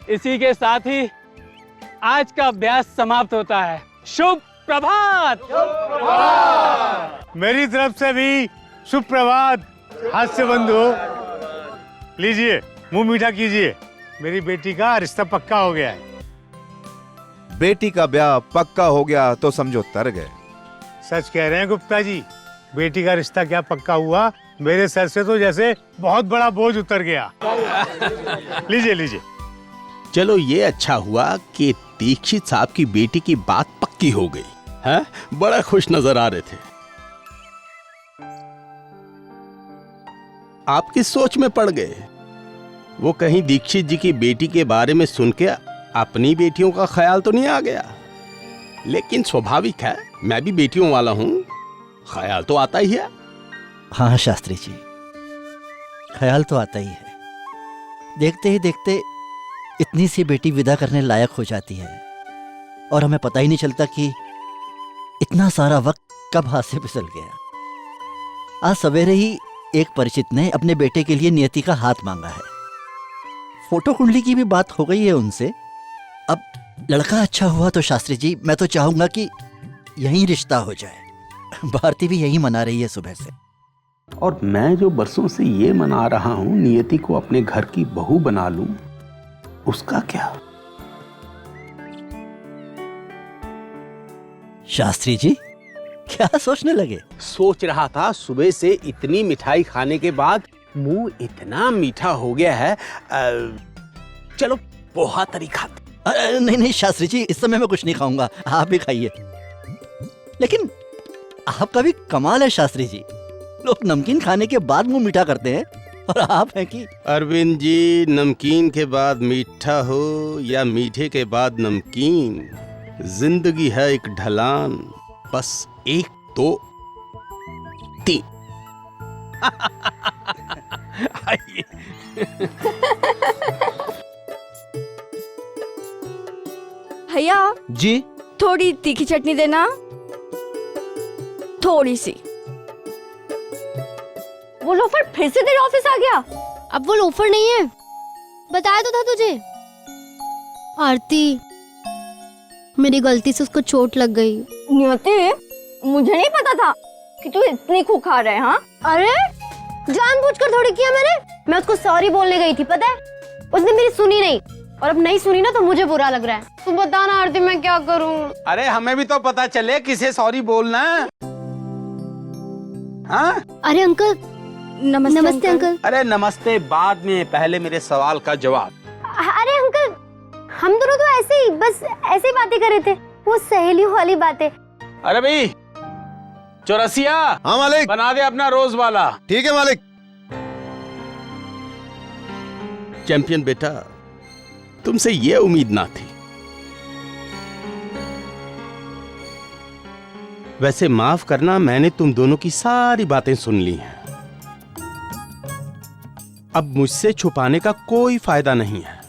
इसी के साथ ही आज का अभ्यास समाप्त होता है। शुभ प्रभात। मेरी तरफ से भी शुभ प्रभात। हास्य बंधु, लीजिए मुंह मीठा कीजिए। मेरी बेटी का रिश्ता पक्का हो गया है। बेटी का ब्याह पक्का हो गया तो समझो तर गए। सच कह रहे हैं गुप्ता जी, बेटी का रिश्ता क्या पक्का हुआ, मेरे सर से तो जैसे बहुत बड़ा बोझ उतर गया। लीजिए लीजिए। चलो ये अच्छा हुआ कि दीक्षित साहब की बेटी की बात पक्की हो गई है। बड़ा खुश नजर आ रहे थे। आपकी सोच में पड़ गए। वो कहीं दीक्षित जी की बेटी के बारे में सुन के अपनी बेटियों का ख्याल तो नहीं आ गया। लेकिन स्वाभाविक है, मैं भी बेटियों वाला हूं, ख्याल तो आता ही है। हाँ शास्त्री जी, ख्याल तो आता ही है। देखते ही देखते इतनी सी बेटी विदा करने लायक हो जाती है और हमें पता ही नहीं चलता कि इतना सारा वक्त कब हाथ से फिसल गया। आज सवेरे ही एक परिचित ने अपने बेटे के लिए नियति का हाथ मांगा है। फोटो कुंडली की भी बात हो गई है उनसे। अब लड़का अच्छा हुआ तो शास्त्री जी मैं तो चाहूंगा कि यहीं रिश्ता हो जाए। भारती भी यही मना रही है सुबह से। और मैं जो बरसों से ये मना रहा हूं नियति को अपने घर की बहू बना लूं, उसका क्या? शास्त्री जी क्या सोचने लगे? सोच रहा था सुबह से इतनी मिठाई खाने के बाद मुंह इतना मीठा हो गया है। चलो पोहा तरी खाते। नहीं नहीं शास्त्री जी, इस समय मैं कुछ नहीं खाऊंगा, आप भी खाइए। लेकिन आपका भी कमाल है शास्त्री जी, लोग नमकीन खाने के बाद मुंह मीठा करते हैं और आप हैं कि। अरविंद जी, नमकीन के बाद मीठा हो या मीठे के बाद नमकीन, जिंदगी है एक ढलान, बस 1 2 3। भैया जी थोड़ी तीखी चटनी देना, थोड़ी सी। वो लोफर फिर से तेरे ऑफिस आ गया। अब वो लोफर नहीं है, बताया तो था तुझे। आरती, मेरी गलती से उसको चोट लग गई। नियति, मुझे नहीं पता था कि तू इतनी खूंखार है। हाँ अरे जानबूझकर थोड़ी किया मैंने। मैं उसको सॉरी बोलने गई थी, पता है, उसने मेरी सुनी नहीं, और अब नहीं सुनी ना तो मुझे बुरा लग रहा है। तू बता ना आरती, मैं क्या करूं? अरे हमें भी तो पता चले किसे सॉरी बोलना है। हाँ? अरे अंकल, नमस्ते अंकल। अरे नमस्ते बाद में, पहले मेरे सवाल का जवाब। अरे अंकल, हम दोनों तो ऐसे ही बस ऐसे ही बातें कर रहे थे, वो सहेलियों वाली बातें। अरे भाई चौरसिया, हाँ मालिक, बना दे अपना रोज वाला। ठीक है मालिक। चैंपियन बेटा, तुमसे ये उम्मीद ना थी। वैसे माफ करना, मैंने तुम दोनों की सारी बातें सुन ली हैं। अब मुझसे छुपाने का कोई फायदा नहीं है।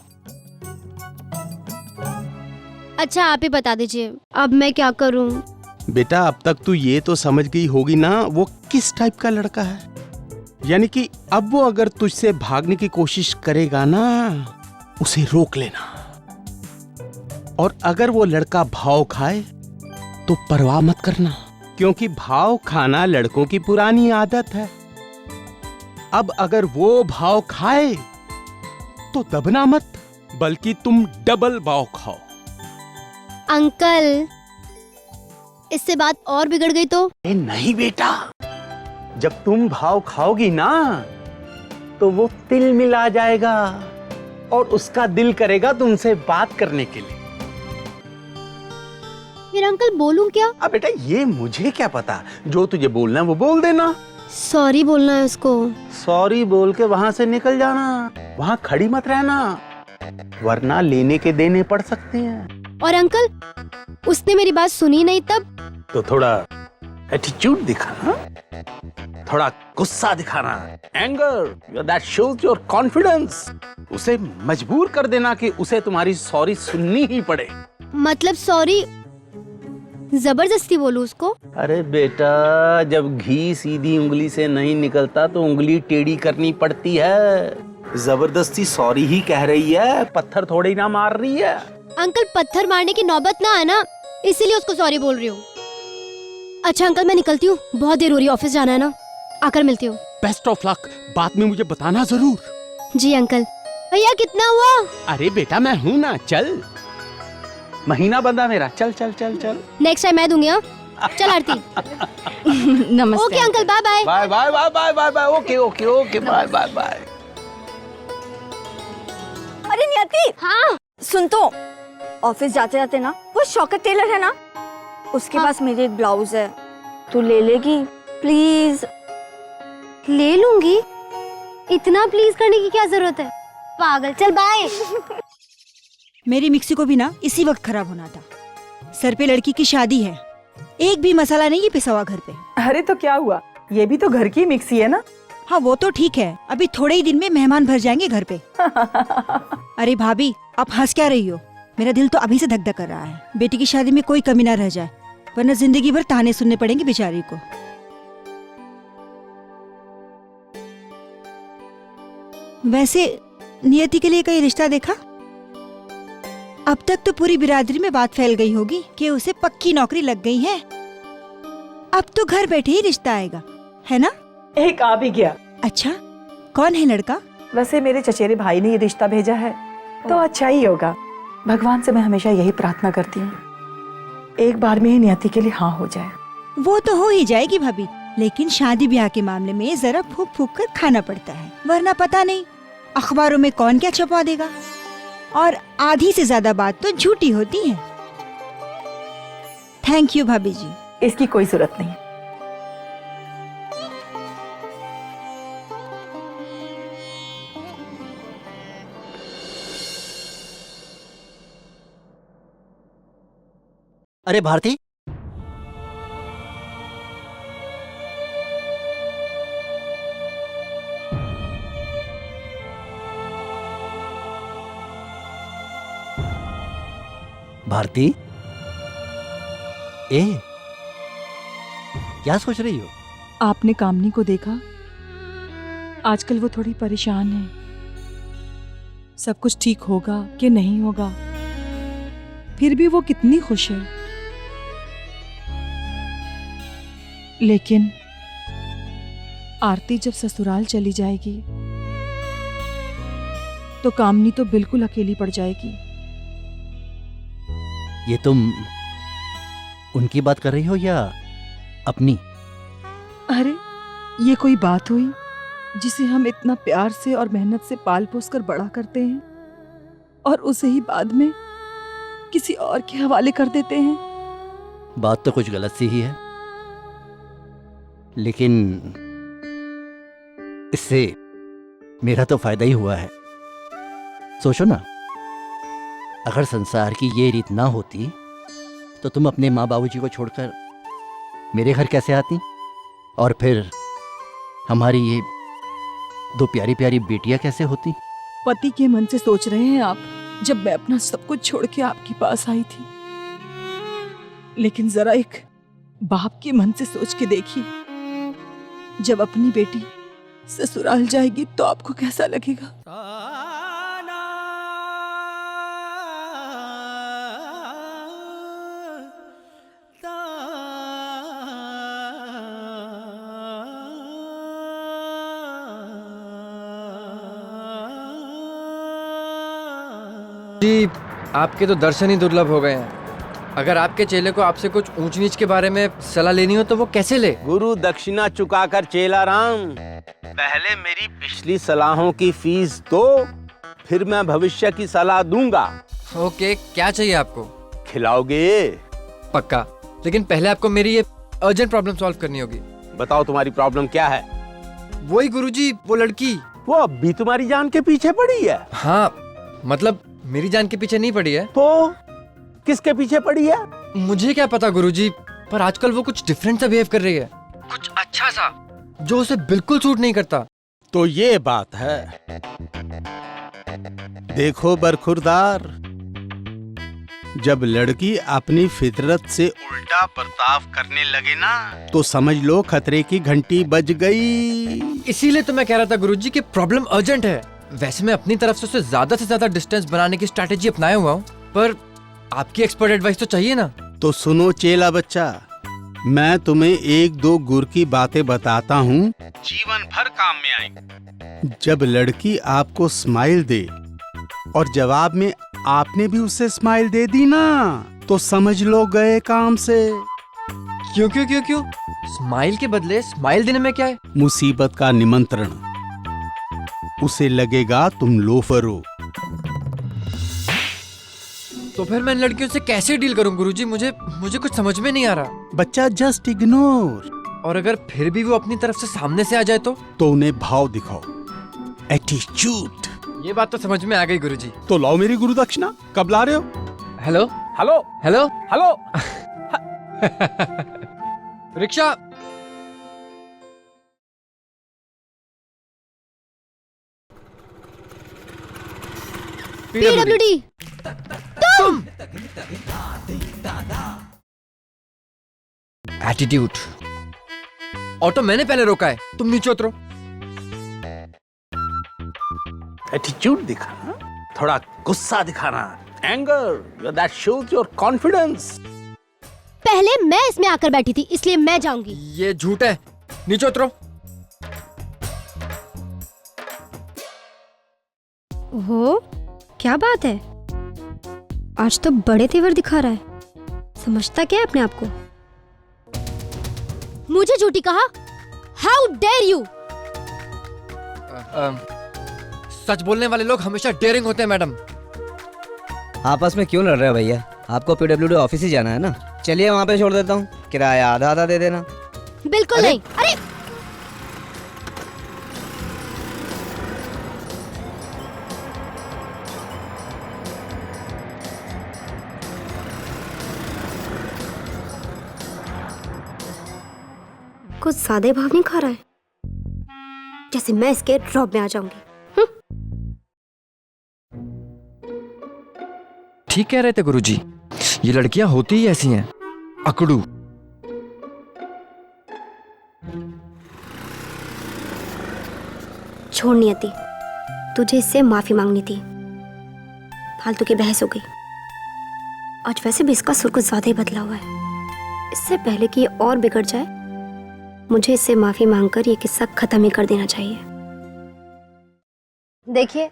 अच्छा आप ही बता दीजिए, अब मैं क्या करूं? बेटा अब तक तू ये तो समझ गई होगी ना वो किस टाइप का लड़का है। यानी कि अब वो अगर तुझसे भागने की कोशिश करेगा ना, उसे रोक लेना। और अगर वो लड़का भाव खाए तो परवाह मत करना, क्योंकि भाव खाना लड़कों की पुरानी आदत है। अब अगर वो भाव खाए तो दबना मत, बल्कि तुम डबल भाव खाओ। अंकल, इससे बात और बिगड़ गई तो? नहीं बेटा, जब तुम भाव खाओगी ना तो वो तिल मिला जाएगा और उसका दिल करेगा तुमसे बात करने के लिए। फिर अंकल बोलूं क्या? अब बेटा ये मुझे क्या पता, जो तुझे बोलना है वो बोल देना। सॉरी बोलना है उसको। सॉरी बोल के वहां से निकल जाना, वहां खड़ी मत रहना, वरना लेने के देने पड़ सकते हैं। और अंकल, उसने मेरी बात सुनी नहीं तब? तो थोड़ा एटीट्यूड दिखाना, थोड़ा गुस्सा दिखाना, anger that shows your confidence. उसे मजबूर कर देना कि उसे तुम्हारी सॉरी सुननी ही पड़े। मतलब सॉरी जबरदस्ती बोलूं उसको? अरे बेटा, जब घी सीधी उंगली से नहीं निकलता तो उंगली टेढ़ी करनी पड़ती है। जबरदस्ती सॉरी ही कह रही है, पत्थर थोड़ी ना मार रही है। अंकल पत्थर मारने की नौबत ना है ना, इसीलिए उसको सॉरी बोल रही हूँ। अच्छा अंकल मैं निकलती हूँ, बहुत देर हो रही है, ऑफिस जाना है ना, आकर मिलती हूँ। बेस्ट ऑफ लक, बाद में मुझे बताना जरूर। जी अंकल। भैया कितना हुआ? अरे बेटा मैं हूँ ना, चल। महीना बंदा मेरा, चल चल चल चल। नेक्स्ट टाइम मैं दूंगी। हाँ चल आरती। नमस्ते। Okay uncle, bye bye. Bye bye bye bye bye bye. Okay okay okay, bye bye bye. अरे नियति, हाँ सुन तो, ऑफिस जाते जाते ना वो शौकत टेलर है ना, उसके पास मेरी एक ब्लाउज है, तू ले लेगी प्लीज? ले लूंगी, इतना प्लीज करने की क्या जरूरत है, पागल। चल बाय। मेरी मिक्सी को भी ना इसी वक्त खराब होना था। सर पे लड़की की शादी है, एक भी मसाला नहीं पिसा हुआ घर पे। अरे तो क्या हुआ, ये भी तो घर की मिक्सी है ना। हाँ वो तो ठीक है, अभी थोड़े ही दिन में मेहमान भर जाएंगे घर पे। अरे भाभी आप हंस क्या रही हो, मेरा दिल तो अभी से धक धक कर रहा है। बेटी की शादी में कोई कमी ना रह जाए, वरना जिंदगी भर ताने सुनने पड़ेंगे बेचारी को। वैसे नियति के लिए कोई रिश्ता देखा? अब तक तो पूरी बिरादरी में बात फैल गई होगी कि उसे पक्की नौकरी लग गई है। अब तो घर बैठे ही रिश्ता आएगा, है ना? एक आ भी गया। अच्छा, कौन है लड़का? वैसे मेरे चचेरे भाई ने ये रिश्ता भेजा है, तो अच्छा ही होगा। भगवान से मैं हमेशा यही प्रार्थना करती हूँ, एक बार में ही नियति के लिए हाँ हो जाए। वो तो हो ही जाएगी भाभी, लेकिन शादी ब्याह के मामले में जरा फूक फूक कर खाना पड़ता है, वरना पता नहीं अखबारों में कौन क्या छपवा देगा। और आधी से ज्यादा बात तो झूठी होती है। थैंक यू भाभी जी। इसकी कोई जरूरत नहीं। अरे भारती, भारती, ए क्या सोच रही हो? आपने कामनी को देखा? आजकल वो थोड़ी परेशान है, सब कुछ ठीक होगा कि नहीं होगा। फिर भी वो कितनी खुश है। लेकिन आरती जब ससुराल चली जाएगी तो कामनी तो बिल्कुल अकेली पड़ जाएगी। ये तुम उनकी बात कर रही हो या अपनी? अरे ये कोई बात हुई जिसे हम इतना प्यार से और मेहनत से पाल पोस कर बड़ा करते हैं और उसे ही बाद में किसी और के हवाले कर देते हैं। बात तो कुछ गलत सी ही है, लेकिन इससे मेरा तो फायदा ही हुआ है। सोचो ना, अगर संसार की ये रीत ना होती तो तुम अपने माँ बाबूजी को छोड़कर मेरे घर कैसे आती, और फिर हमारी ये दो प्यारी प्यारी बेटियां कैसे होती? पति के मन से सोच रहे हैं आप, जब मैं अपना सब कुछ छोड़ के आपके पास आई थी। लेकिन जरा एक बाप के मन से सोच के देखिए, जब अपनी बेटी ससुराल जाएगी तो आपको कैसा लगेगा? जी, आपके तो दर्शन ही दुर्लभ हो गए हैं। अगर आपके चेले को आपसे कुछ ऊंच नीच के बारे में सलाह लेनी हो तो वो कैसे ले? गुरु दक्षिणा चुकाकर चेला राम, पहले मेरी पिछली सलाहों की फीस दो, फिर मैं भविष्य की सलाह दूंगा। ओके, क्या चाहिए आपको? खिलाओगे? पक्का, लेकिन पहले आपको मेरी ये अर्जेंट प्रॉब्लम सॉल्व करनी होगी। बताओ तुम्हारी प्रॉब्लम क्या है? वही गुरुजी, वो लड़की। वो अब भी तुम्हारी जान के पीछे पड़ी है? हाँ, मतलब मेरी जान के पीछे नहीं पड़ी है। तो किसके पीछे पड़ी है? मुझे क्या पता गुरुजी, पर आजकल वो कुछ डिफरेंट सा बिहेव कर रही है, कुछ अच्छा सा जो उसे बिल्कुल सूट नहीं करता। तो ये बात है। देखो बरखुरदार, जब लड़की अपनी फितरत से उल्टा बर्ताव करने लगे ना तो समझ लो खतरे की घंटी बज गई। इसीलिए तो मैं कह रहा था गुरुजी कि प्रॉब्लम अर्जेंट है। वैसे मैं अपनी तरफ से ज्यादा डिस्टेंस बनाने की स्ट्रैटेजी अपनाया हुआ हूँ, पर आपकी एक्सपर्ट एडवाइस तो चाहिए ना। तो सुनो चेला बच्चा, मैं तुम्हें एक दो गुर की बातें बताता हूँ, जीवन भर काम में आएंगी। जब लड़की आपको स्माइल दे और जवाब में आपने भी उसे स्माइल दे दी ना तो समझ लो गए काम से। क्यों क्यों क्यों क्यों? स्माइल के बदले स्माइल देने में क्या है? मुसीबत का निमंत्रण। उसे लगेगा तुम लोफर हो। तो फिर मैं इन लड़कियों से कैसे डील करूं गुरुजी? मुझे कुछ समझ में नहीं आ रहा। बच्चा जस्ट इग्नोर। और अगर फिर भी वो अपनी तरफ से सामने से आ जाए तो उन्हें भाव दिखाओ, एटीट्यूड। ये बात तो समझ में आ गई गुरुजी। तो लाओ मेरी गुरु दक्षिणा। कब ला रहे हो? Hello hello hello hello. Rickshaw. PWD। तुम एटीट्यूड। ऑटो मैंने पहले रोका है, तुम नीचे उतरो। एटीट्यूड दिखाना, थोड़ा गुस्सा दिखाना, anger, that shows your confidence. पहले मैं इसमें आकर बैठी थी इसलिए मैं जाऊंगी। ये झूठ है, नीचे उतरो। ओहो, क्या बात है, आज तो बड़े तेवर दिखा रहा है। समझता क्या है अपने आप को? मुझे झूठी कहा? How dare you! सच बोलने वाले लोग हमेशा डेयरिंग होते हैं मैडम। आपस में क्यों लड़ रहे हो भैया? आपको PWD ऑफिस ही जाना है ना? चलिए वहाँ पे छोड़ देता हूँ, किराया आधा आधा दे देना। बिल्कुल नहीं। अरे कुछ ज्यादा भाव नहीं खा रहा है, जैसे मैं इसके ड्रॉप में आ जाऊंगी। ठीक कह रहे थे गुरुजी, ये लड़कियां होती ही ऐसी हैं, अकड़ू। छोड़ नियति, तुझे इससे माफी मांगनी थी। फालतू की बहस हो गई। आज वैसे भी इसका सुर कुछ ज्यादा ही बदला हुआ है। इससे पहले कि ये और बिगड़ जाए, मुझे इससे माफी मांगकर ये किस्सा खत्म ही कर देना चाहिए। देखिए,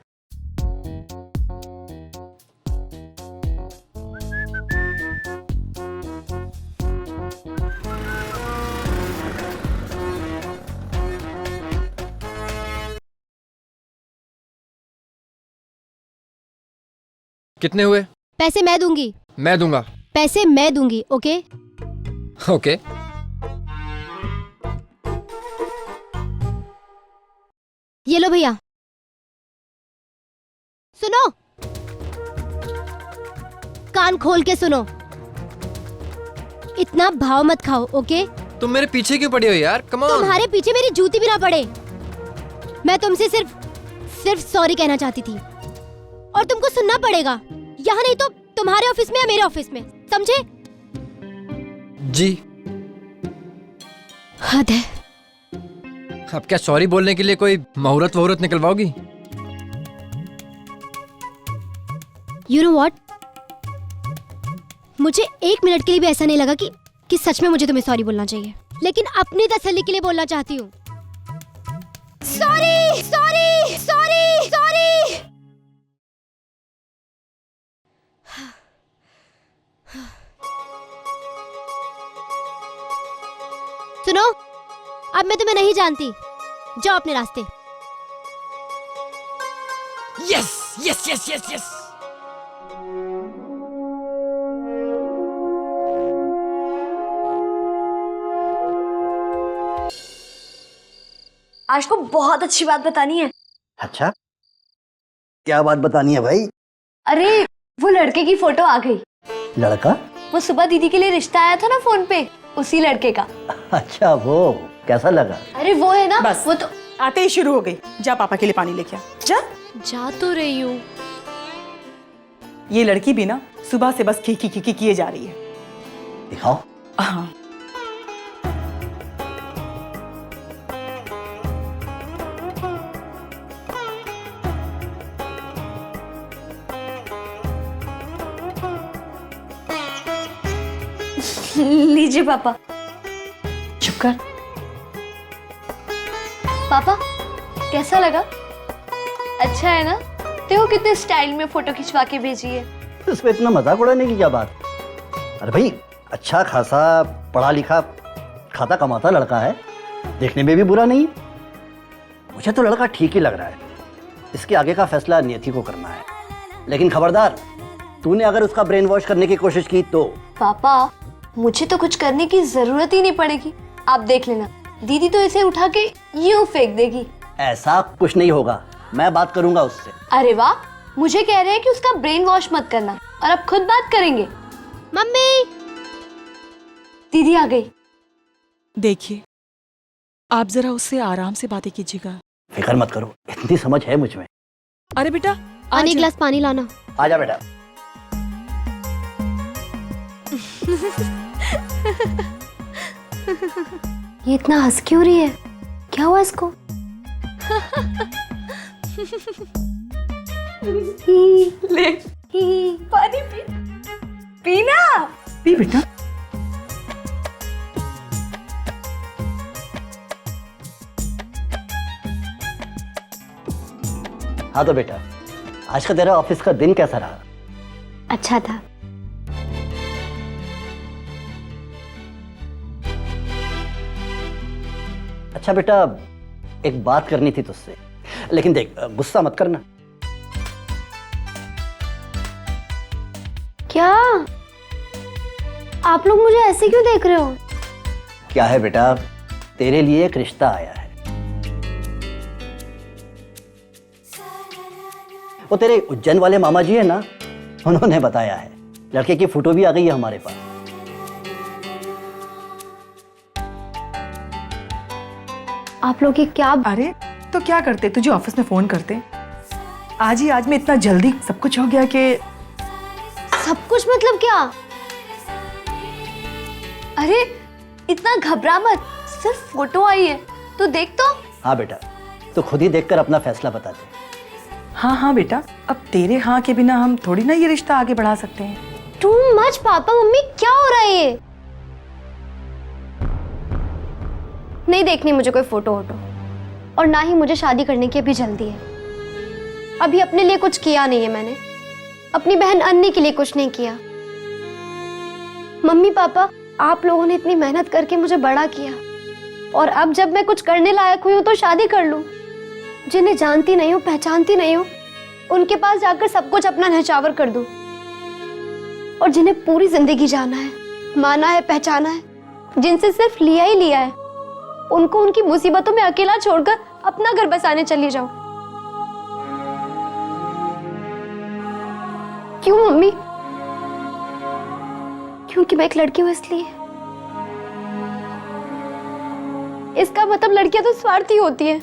कितने हुए? पैसे मैं दूंगी। मैं दूंगा। पैसे मैं दूंगी। Okay okay. ये लो भैया। सुनो, कान खोल के सुनो, इतना भाव मत खाओ। ओके? तुम मेरे पीछे क्यों पड़ी हो यार? Come on. तुम्हारे पीछे मेरी जूती भी ना पड़े। मैं तुमसे सिर्फ सॉरी कहना चाहती थी, और तुमको सुनना पड़ेगा, यहाँ नहीं तो तुम्हारे ऑफिस में या मेरे ऑफिस में, समझे? जी। हद है। अब क्या सॉरी बोलने के लिए कोई मुहूर्त वहूर्त निकलवाओगी? You know what? मुझे एक मिनट के लिए भी ऐसा नहीं लगा कि सच में मुझे तुम्हें सॉरी बोलना चाहिए, लेकिन अपनी तसल्ली के लिए बोलना चाहती हूँ। Sorry sorry sorry sorry. सुनो, अब मैं तुम्हें नहीं जानती, जाओ अपने रास्ते। Yes yes yes yes yes. आज को बहुत अच्छी बात बतानी है। अच्छा, क्या बात बतानी है भाई? अरे वो लड़के की फोटो आ गई। लड़का? वो सुबह दीदी के लिए रिश्ता आया था ना फोन पे, उसी लड़के का। अच्छा, वो कैसा लगा? अरे वो है ना, बस वो तो आते ही शुरू हो गई। जा पापा के लिए पानी लेके आ। जा। जा तो रही हूँ। ये लड़की भी ना सुबह से बस खी किए जा रही है। दिखाओ। हाँ। लीजिए पापा। चुप कर। पापा कैसा लगा? अच्छा है ना? देखो कितने स्टाइल में फोटो खिंचवा के भेजी है। इसमें इतना मजाक उड़ाने की क्या बात? अरे भाई, अच्छा खासा पढ़ा लिखा खाता कमाता लड़का है, देखने में भी बुरा नहीं। मुझे तो लड़का ठीक ही लग रहा है। इसके आगे का फैसला नियति को करना है, लेकिन खबरदार, तूने अगर उसका ब्रेन वॉश करने की कोशिश की तो। पापा मुझे तो कुछ करने की जरूरत ही नहीं पड़ेगी, आप देख लेना, दीदी तो इसे उठा के यूं फेंक देगी। ऐसा कुछ नहीं होगा, मैं बात करूंगा उससे। अरे वाह, मुझे कह रहे हैं कि उसका ब्रेन वॉश मत करना और अब खुद बात करेंगे। मम्मी, दीदी आ गई। देखिए, आप जरा उससे आराम से बातें कीजिएगा। फिक्र मत करो, इतनी समझ है मुझ में। अरे बेटा, आने एक गिलास पानी लाना। आजा बेटा। ये इतना हंस क्यों रही है? क्या हुआ इसको? ले पानी पी, पीना। पी बेटा। हाँ तो बेटा, आज का तेरा ऑफिस का दिन कैसा रहा? अच्छा था। अच्छा बेटा, एक बात करनी थी तुझसे, लेकिन देख, गुस्सा मत करना। क्या आप लोग मुझे ऐसे क्यों देख रहे हो? क्या है बेटा, तेरे लिए एक रिश्ता आया है। वो तेरे उज्जैन वाले मामा जी है ना, उन्होंने बताया है। लड़के की फोटो भी आ गई है हमारे पास। आप लोग ये क्या? अरे तो क्या करते, तुझे ऑफिस में फोन करते। आज ही आज में इतना जल्दी सब कुछ हो गया कि। सब कुछ मतलब क्या? अरे इतना घबरा मत, सिर्फ फोटो आई है तो देख तो। हाँ बेटा, तो खुद ही देखकर अपना फैसला बता दे। हाँ हाँ बेटा, अब तेरे हाँ के बिना हम थोड़ी ना ये रिश्ता आगे बढ़ा सकते हैं। टू मच पापा मम्मी, क्या हो रहा है ये? नहीं देखनी मुझे कोई फोटो वोटो, और ना ही मुझे शादी करने की अभी जल्दी है। अभी अपने लिए कुछ किया नहीं है मैंने, अपनी बहन अन्नी के लिए कुछ नहीं किया। मम्मी पापा, आप लोगों ने इतनी मेहनत करके मुझे बड़ा किया, और अब जब मैं कुछ करने लायक हुई हूं तो शादी कर लूं। जिन्हें जानती नहीं हूं, पहचानती नहीं हूं, उनके पास जाकर सब कुछ अपना न्हौछावर कर दूं। और जिन्हें पूरी जिंदगी जाना है, माना है, पहचाना है, जिनसे सिर्फ लिया ही लिया है, उनको उनकी मुसीबतों में अकेला छोड़कर अपना घर बसाने चली जाऊं। क्यों मम्मी? क्योंकि मैं एक लड़की हूं इसलिए? इसका मतलब लड़कियां तो स्वार्थी होती है।